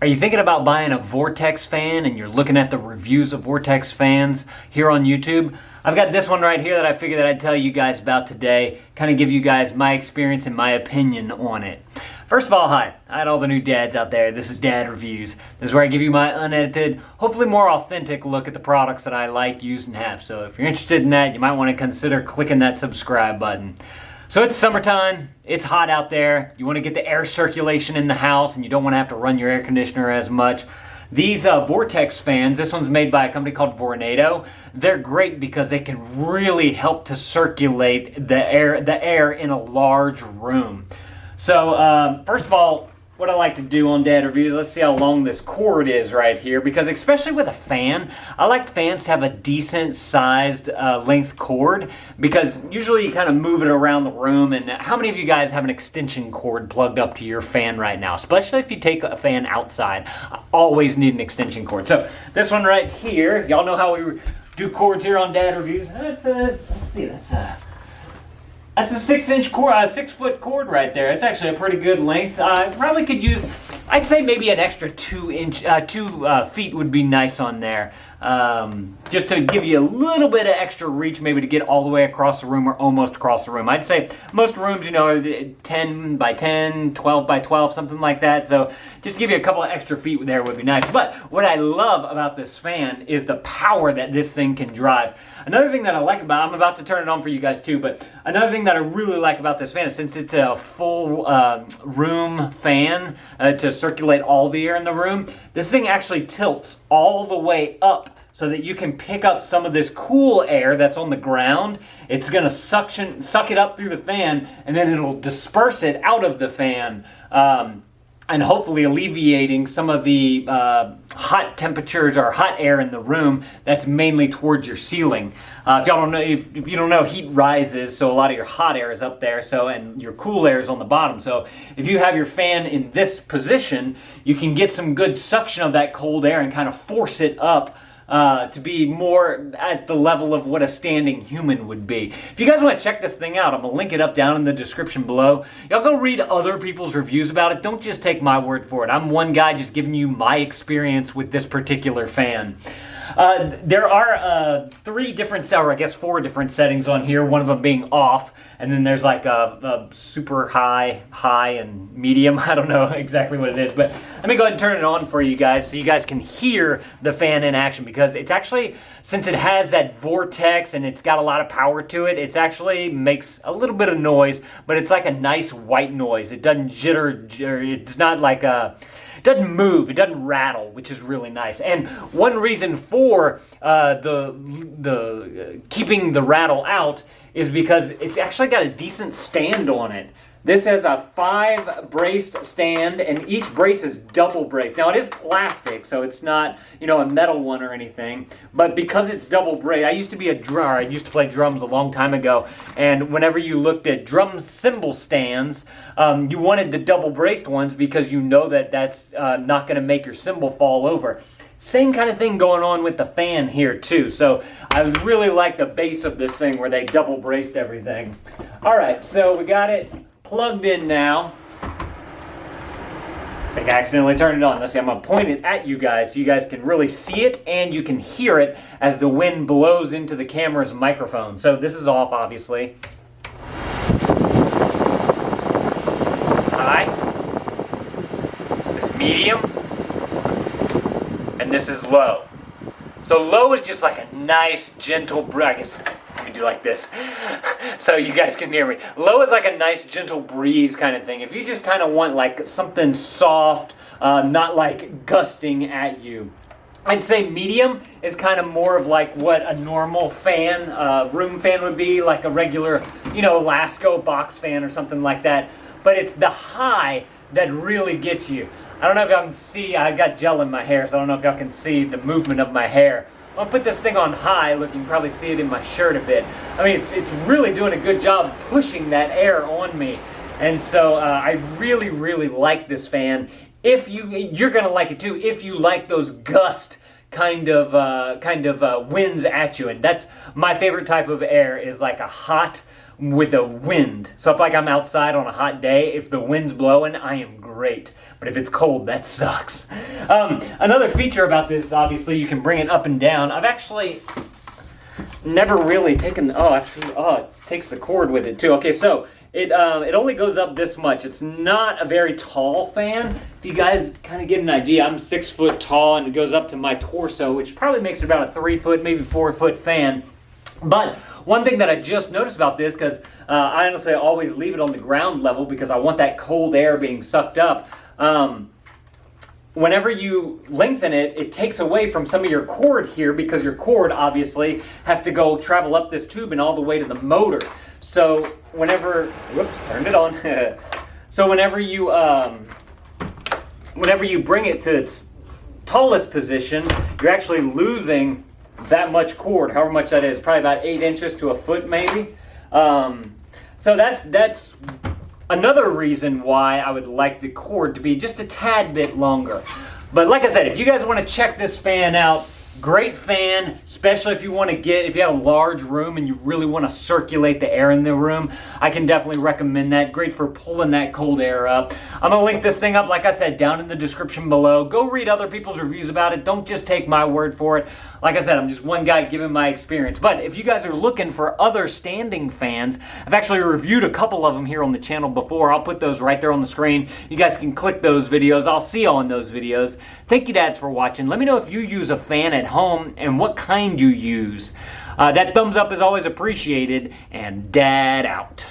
Are you thinking about buying a Vortex fan and you're looking at the reviews of Vortex fans here on YouTube? I've got this one right here that I figured that I'd tell you guys about today, kind of give you guys my experience and my opinion on it. First of all, hi all the new dads out there. This is Dad Reviews. This is where I give you my unedited, hopefully more authentic look at the products that I like, use, and have. So if you're interested in that, you might want to consider clicking that subscribe button. So it's summertime, it's hot out there, you want to get the air circulation in the house and you don't want to have to run your air conditioner as much. These Vortex fans, this one's made by a company called Vornado. They're great because they can really help to circulate the air in a large room. So first of all, what I like to do on Dad Reviews, let's see how long this cord is right here, because especially with a fan, I like fans to have a decent sized length cord, because usually you kind of move it around the room. And how many of you guys have an extension cord plugged up to your fan right now? Especially if you take a fan outside, I always need an extension cord. So this one right here, y'all know how we do cords here on Dad Reviews. Let's see, that's a 6-inch cord, 6-foot cord right there. It's actually a pretty good length. Probably could use, I'd say maybe an extra 2 feet would be nice on there. Just to give you a little bit of extra reach, maybe to get all the way across the room or almost across the room. I'd say most rooms, 10 by 10, 12 by 12, something like that. So just give you a couple of extra feet there would be nice. But what I love about this fan is the power that this thing can drive. Another thing that I like about it, I'm about to turn it on for you guys too, but another thing that I really like about this fan is since it's a full room fan to circulate all the air in the room, this thing actually tilts all the way up so that you can pick up some of this cool air that's on the ground. It's gonna suck it up through the fan, and then it'll disperse it out of the fan, and hopefully alleviating some of the hot temperatures or hot air in the room that's mainly towards your ceiling. If y'all don't know, if you don't know, heat rises, so a lot of your hot air is up there, and your cool air is on the bottom. So if you have your fan in this position, you can get some good suction of that cold air and kind of force it up to be more at the level of what a standing human would be. If you guys want to check this thing out, I'm going to link it up down in the description below. Y'all go read other people's reviews about it. Don't just take my word for it. I'm one guy just giving you my experience with this particular fan. There are 3 different, or I guess 4 different settings on here, one of them being off, and then there's like a super high, and medium. I don't know exactly what it is, but let me go ahead and turn it on for you guys so you guys can hear the fan in action, because it's actually, since it has that vortex and it's got a lot of power to it, it actually makes a little bit of noise, but it's like a nice white noise. It doesn't jitter, it's not like a... It doesn't move, it doesn't rattle, which is really nice. And one reason for the keeping the rattle out is because it's actually got a decent stand on it. This has a 5-braced stand, and each brace is double braced. Now it is plastic, so it's not, a metal one or anything. But because it's double braced, I used to be a drummer. I used to play drums a long time ago, and whenever you looked at drum cymbal stands, you wanted the double braced ones because you know that that's not going to make your cymbal fall over. Same kind of thing going on with the fan here too. So I really like the base of this thing where they double braced everything. All right, so we got it plugged in now. I think I accidentally turned it on. Let's see, I'm going to point it at you guys so you guys can really see it and you can hear it as the wind blows into the camera's microphone. So this is off, obviously. High. This is medium. And this is low. So low is just like a nice, gentle breeze. I guess let me do like this so you guys can hear me. Low is like a nice, gentle breeze kind of thing. If you just kind of want like something soft, not like gusting at you. I'd say medium is kind of more of like what a normal fan, room fan would be, like a regular, Lasco box fan or something like that. But it's the high that really gets you. I don't know if y'all can see, I got gel in my hair, so I don't know if y'all can see the movement of my hair. I'm going to put this thing on high. Look, you can probably see it in my shirt a bit. I mean, it's really doing a good job pushing that air on me. And so I really, really like this fan. If you're going to like it too, if you like those gust kind of winds at you. And that's my favorite type of air, is like a hot with the wind. So if like I'm outside on a hot day, if the wind's blowing, I am great. But if it's cold, that sucks. Another feature about this, obviously, you can bring it up and down. I've actually never really taken, it takes the cord with it too. Okay, so it only goes up this much. It's not a very tall fan. If you guys kind of get an idea, I'm 6 foot tall and it goes up to my torso, which probably makes it about a 3 foot, maybe 4 foot fan. But one thing that I just noticed about this, because I honestly always leave it on the ground level because I want that cold air being sucked up. Whenever you lengthen it, it takes away from some of your cord here because your cord obviously has to go travel up this tube and all the way to the motor. So whenever, whoops, turned it on. So whenever you bring it to its tallest position, you're actually losing that much cord, however much that is, probably about 8 inches to a foot maybe. So that's another reason why I would like the cord to be just a tad bit longer. But like I said, if you guys want to check this fan out, great fan, especially if you have a large room and you really want to circulate the air in the room. I can definitely recommend that. Great for pulling that cold air up. I'm going to link this thing up, like I said, down in the description below. Go read other people's reviews about it. Don't just take my word for it. Like I said, I'm just one guy giving my experience. But if you guys are looking for other standing fans, I've actually reviewed a couple of them here on the channel before. I'll put those right there on the screen. You guys can click those videos. I'll see you on those videos. Thank you, dads, for watching. Let me know if you use a fan at home and what kind you use. That thumbs up is always appreciated, and dad out.